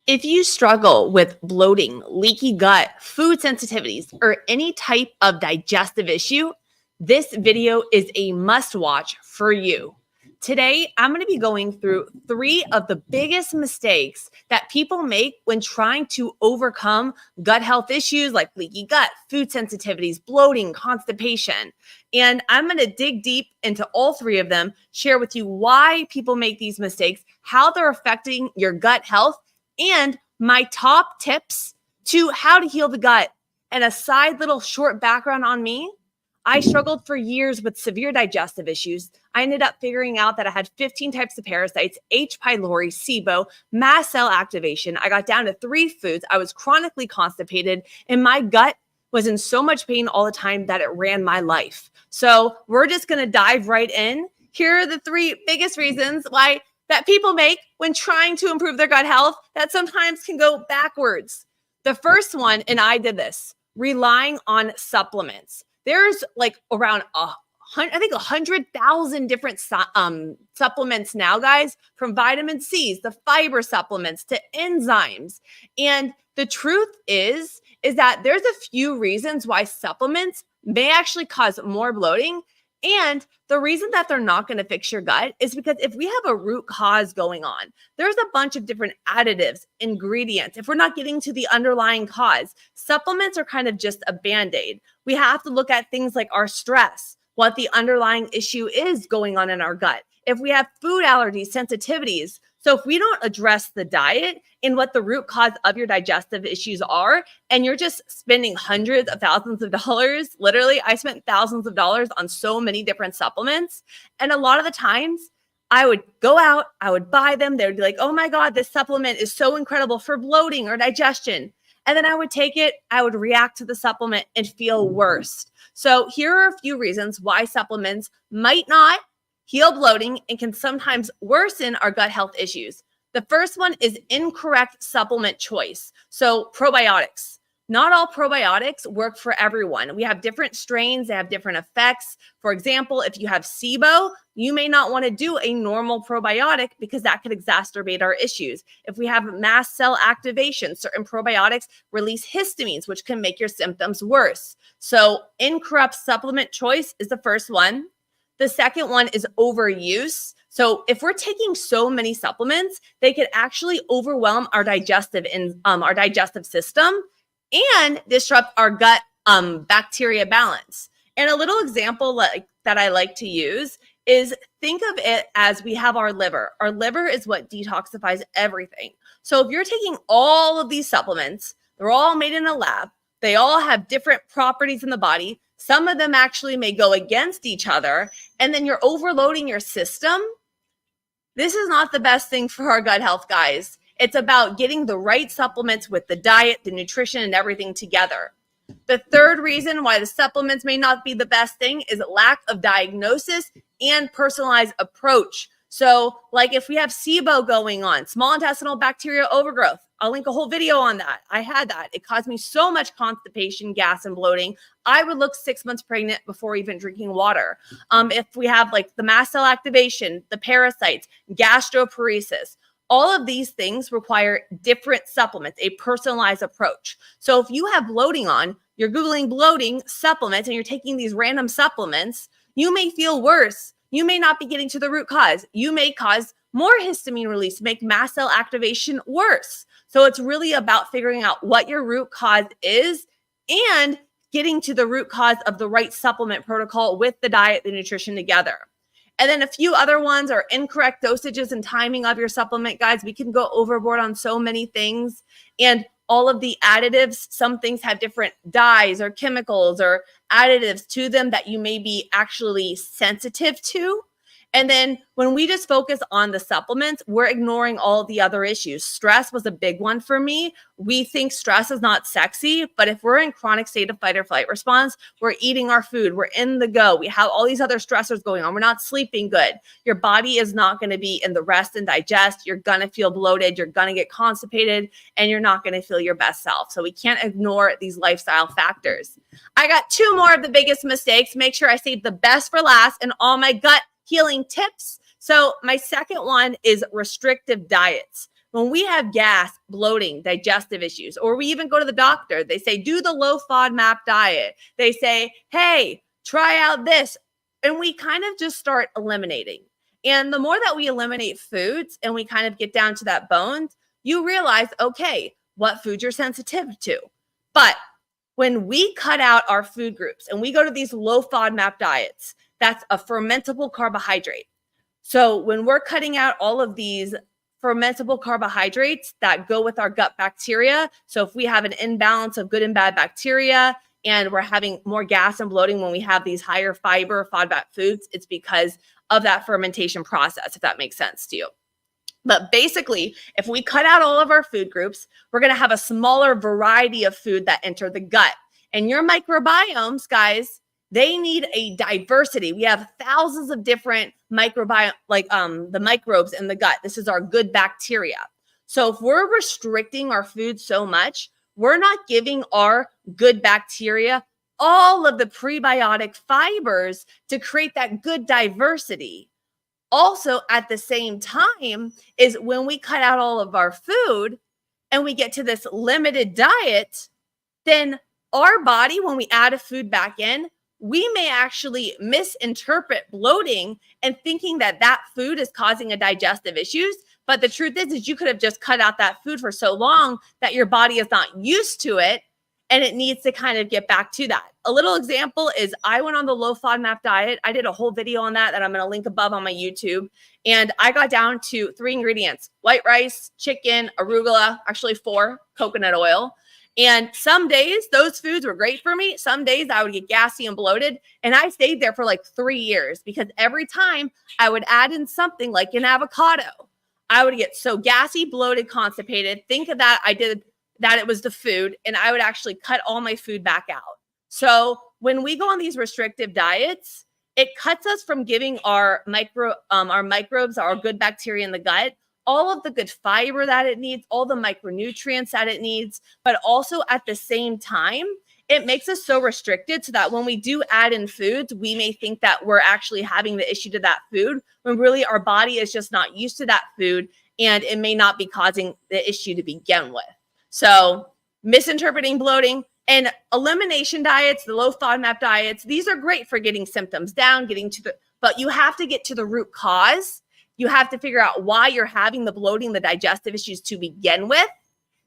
If you struggle with bloating, leaky gut, food sensitivities, or any type of digestive issue, this video is a must watch for you. Today, I'm going to be going through 3 of the biggest mistakes that people make when trying to overcome gut health issues like leaky gut, food sensitivities, bloating, constipation. And I'm going to dig deep into all 3 of them, share with you why people make these mistakes, how they're affecting your gut health, and my top tips to how to heal the gut. And a side little short background on me. I struggled for years with severe digestive issues. I ended up figuring out that I had 15 types of parasites, H. pylori, SIBO, mast cell activation. I got down to 3 foods. I was chronically constipated, and my gut was in so much pain all the time that it ran my life. So we're just going to dive right in. Here are the 3 biggest reasons why that people make when trying to improve their gut health that sometimes can go backwards. The first one, and I did this, relying on supplements. There's like around 100,000 different supplements now, guys, from vitamin C's, the fiber supplements to enzymes. And the truth is that there's a few reasons why supplements may actually cause more bloating. And the reason that they're not going to fix your gut is because if we have a root cause going on, there's a bunch of different additives, ingredients. If we're not getting to the underlying cause, supplements are kind of just a Band-Aid. We have to look at things like our stress, what the underlying issue is going on in our gut. If we have food allergies, sensitivities. So if we don't address the diet and what the root cause of your digestive issues are, and you're just spending hundreds of thousands of dollars, literally, I spent thousands of dollars on so many different supplements. And a lot of the times I would go out, I would buy them. They would be like, oh my God, this supplement is so incredible for bloating or digestion. And then I would take it, I would react to the supplement and feel worse. So here are a few reasons why supplements might not heal bloating and can sometimes worsen our gut health issues. The first one is incorrect supplement choice. So probiotics. Not all probiotics work for everyone. We have different strains, they have different effects. For example, if you have SIBO, you may not want to do a normal probiotic because that could exacerbate our issues. If we have mast cell activation, certain probiotics release histamines, which can make your symptoms worse. So incorrect supplement choice is the first one. The second one is overuse. So if we're taking so many supplements, they could actually overwhelm our digestive system and disrupt our gut bacteria balance. And a little example that I like to use is think of it as we have our liver. Our liver is what detoxifies everything. So if you're taking all of these supplements, they're all made in a lab. They all have different properties in the body. Some of them actually may go against each other, and then you're overloading your system. This is not the best thing for our gut health, guys. It's about getting the right supplements with the diet, the nutrition, and everything together. The third reason why the supplements may not be the best thing is lack of diagnosis and personalized approach. So like if we have SIBO going on, small intestinal bacterial overgrowth, I'll link a whole video on that. I had that. It caused me so much constipation, gas, and bloating. I would look 6 months pregnant before even drinking water. If we have like the mast cell activation, the parasites, gastroparesis, all of these things require different supplements, a personalized approach. So if you have bloating on, you're Googling bloating supplements and you're taking these random supplements, you may feel worse. You may not be getting to the root cause. You may cause more histamine release, make mast cell activation worse. So it's really about figuring out what your root cause is and getting to the root cause of the right supplement protocol with the diet, the nutrition together. And then a few other ones are incorrect dosages and timing of your supplement, guys. We can go overboard on so many things. And all of the additives, some things have different dyes or chemicals or additives to them that you may be actually sensitive to. And then when we just focus on the supplements, we're ignoring all the other issues. Stress was a big one for me. We think stress is not sexy, but if we're in chronic state of fight or flight response, we're eating our food, we're in the go, we have all these other stressors going on, we're not sleeping good. Your body is not going to be in the rest and digest. You're going to feel bloated, you're going to get constipated, and you're not going to feel your best self. So we can't ignore these lifestyle factors. I got 2 more of the biggest mistakes. Make sure I save the best for last and all my gut healing tips. So my second one is restrictive diets. when we have gas, bloating, digestive issues, or we even go to the doctor, they say, do the low FODMAP diet. They say, hey, try out this. And we kind of just start eliminating. And the more that we eliminate foods and we kind of get down to that bones, you realize, okay, what foods you're sensitive to. But when we cut out our food groups and we go to these low FODMAP diets, that's a fermentable carbohydrate. So when we're cutting out all of these fermentable carbohydrates that go with our gut bacteria, so if we have an imbalance of good and bad bacteria and we're having more gas and bloating when we have these higher fiber FODMAP foods, it's because of that fermentation process, if that makes sense to you. But basically, if we cut out all of our food groups, we're going to have a smaller variety of food that enter the gut. And your microbiomes, guys, they need a diversity. We have thousands of different microbiome, like the microbes in the gut. This is our good bacteria. So if we're restricting our food so much, we're not giving our good bacteria all of the prebiotic fibers to create that good diversity. Also, at the same time, is when we cut out all of our food and we get to this limited diet, then our body, when we add a food back in, we may actually misinterpret bloating and thinking that that food is causing a digestive issues. But the truth is you could have just cut out that food for so long that your body is not used to it and it needs to kind of get back to that. A little example is I went on the low FODMAP diet. I did a whole video on that I'm going to link above on my YouTube. And I got down to 3 ingredients: white rice, chicken, arugula, actually 4, coconut oil. And some days those foods were great for me. Some days I would get gassy and bloated. And I stayed there for like 3 years because every time I would add in something like an avocado, I would get so gassy, bloated, constipated. Think of that. I did that it was the food, and I would actually cut all my food back out. So when we go on these restrictive diets, it cuts us from giving our microbes, our good bacteria in the gut, all of the good fiber that it needs, all the micronutrients that it needs, but also at the same time, it makes us so restricted so that when we do add in foods, we may think that we're actually having the issue to that food when really our body is just not used to that food and it may not be causing the issue to begin with. So misinterpreting bloating and elimination diets, the low FODMAP diets, these are great for getting symptoms down, but you have to get to the root cause. You have to figure out why you're having the bloating, the digestive issues to begin with,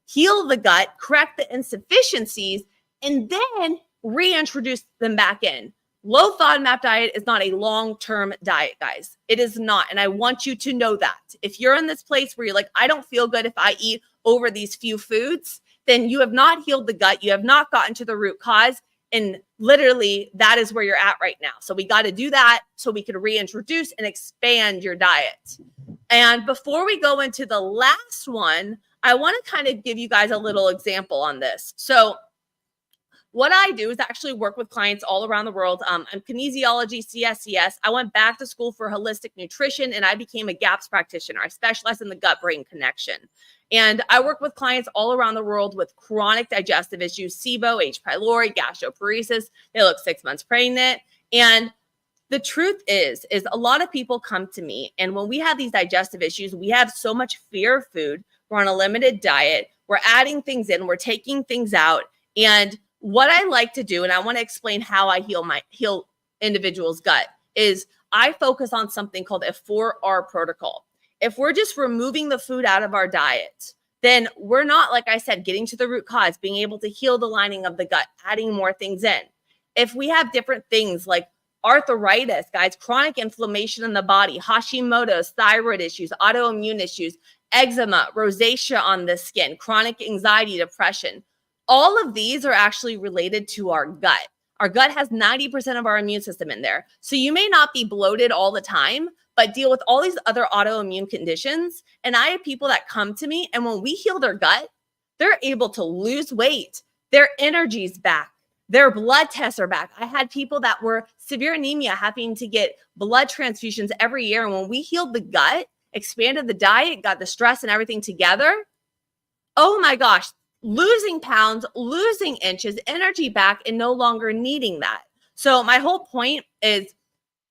heal the gut, correct the insufficiencies, and then reintroduce them back in. Low FODMAP diet is not a long-term diet, guys. It is not. And I want you to know that. If you're in this place where you're like, I don't feel good if I eat over these few foods, then you have not healed the gut. You have not gotten to the root cause. And literally, that is where you're at right now. So we got to do that so we can reintroduce and expand your diet. And before we go into the last one, I want to kind of give you guys a little example on this. So what I do is actually work with clients all around the world. I'm kinesiology, CSCS. I went back to school for holistic nutrition and I became a GAPS practitioner. I specialize in the gut-brain connection. And I work with clients all around the world with chronic digestive issues, SIBO, H. pylori, gastroparesis. They look 6 months pregnant. And the truth is a lot of people come to me, and when we have these digestive issues, we have so much fear of food. We're on a limited diet. We're adding things in. We're taking things out. And what I like to do, and I want to explain how I heal individuals' gut, is I focus on something called a 4R protocol. If we're just removing the food out of our diet, then we're not, like I said, getting to the root cause, being able to heal the lining of the gut, adding more things in. If we have different things like arthritis, guys, chronic inflammation in the body, Hashimoto's, thyroid issues, autoimmune issues, eczema, rosacea on the skin, chronic anxiety, depression, all of these are actually related to our gut. Our gut has 90% of our immune system in there. So you may not be bloated all the time, but deal with all these other autoimmune conditions. And I have people that come to me, and when we heal their gut, they're able to lose weight. Their energy's back. Their blood tests are back. I had people that were severe anemia having to get blood transfusions every year. And when we healed the gut, expanded the diet, got the stress and everything together, oh my gosh, losing pounds, losing inches, energy back, and no longer needing that. So my whole point is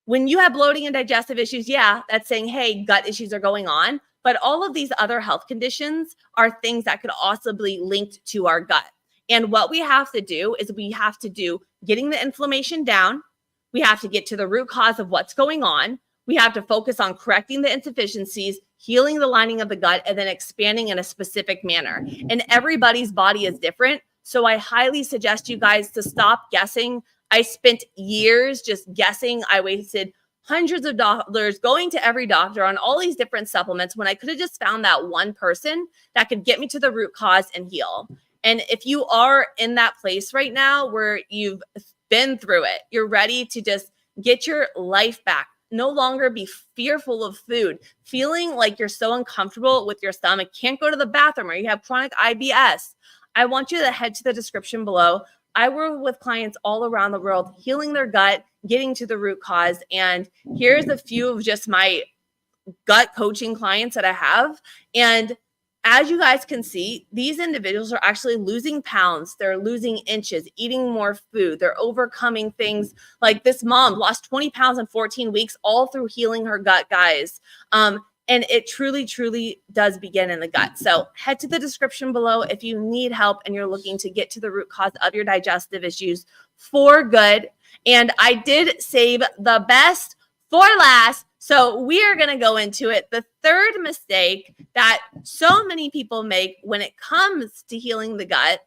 when you have bloating and digestive issues, yeah, that's saying, hey, gut issues are going on. But all of these other health conditions are things that could also be linked to our gut. And what we have to do is we have to do getting the inflammation down. We have to get to the root cause of what's going on. We have to focus on correcting the insufficiencies, healing the lining of the gut, and then expanding in a specific manner. And everybody's body is different. So I highly suggest you guys to stop guessing. I spent years just guessing. I wasted hundreds of dollars going to every doctor on all these different supplements when I could have just found that one person that could get me to the root cause and heal. And if you are in that place right now where you've been through it, you're ready to just get your life back, no longer be fearful of food, feeling like you're so uncomfortable with your stomach, can't go to the bathroom, or you have chronic IBS, I want you to head to the description below. I work with clients all around the world, healing their gut, getting to the root cause. And here's a few of just my gut coaching clients that I have. And as you guys can see, these individuals are actually losing pounds. They're losing inches, eating more food. They're overcoming things like this mom lost 20 pounds in 14 weeks, all through healing her gut, guys. And it truly, truly does begin in the gut. So head to the description below if you need help and you're looking to get to the root cause of your digestive issues for good. And I did save the best for last. So we are going to go into it. The third mistake that so many people make when it comes to healing the gut.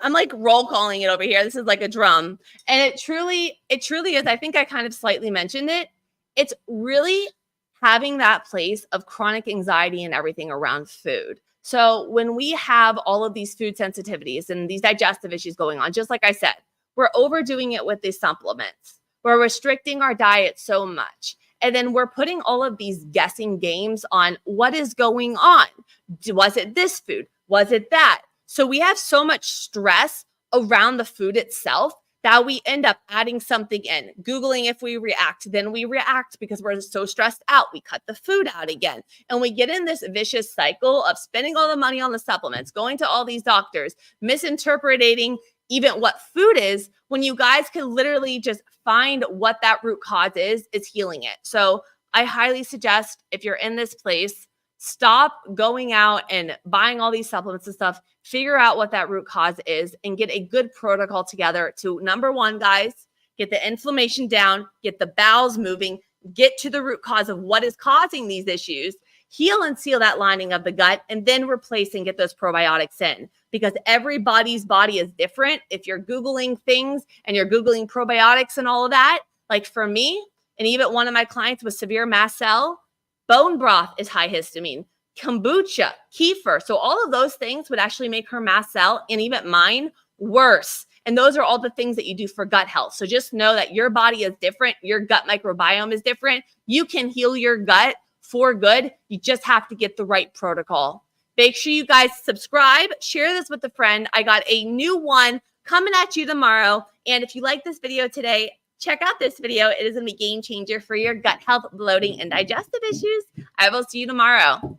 I'm like roll calling it over here. This is like a drum. And it truly is. I think I kind of slightly mentioned it. It's really having that place of chronic anxiety and everything around food. So when we have all of these food sensitivities and these digestive issues going on, just like I said, we're overdoing it with these supplements. We're restricting our diet so much. And then we're putting all of these guessing games on what is going on. Was it this food? Was it that? So we have so much stress around the food itself that we end up adding something in, Googling if we react, then we react because we're so stressed out. We cut the food out again. And we get in this vicious cycle of spending all the money on the supplements, going to all these doctors, misinterpreting even what food is, when you guys can literally just find what that root cause is healing it. So I highly suggest if you're in this place, stop going out and buying all these supplements and stuff. Figure out what that root cause is and get a good protocol together to, number one, guys, get the inflammation down, get the bowels moving, get to the root cause of what is causing these issues, heal and seal that lining of the gut, and then replace and get those probiotics in. Because everybody's body is different. If you're Googling things and you're Googling probiotics and all of that, like for me, and even one of my clients with severe mast cell, bone broth is high histamine, kombucha, kefir. So all of those things would actually make her mast cell and even mine worse. And those are all the things that you do for gut health. So just know that your body is different. Your gut microbiome is different. You can heal your gut for good. You just have to get the right protocol. Make sure you guys subscribe, share this with a friend. I got a new one coming at you tomorrow. And if you like this video today, check out this video. It is a game changer for your gut health, bloating, and digestive issues. I will see you tomorrow.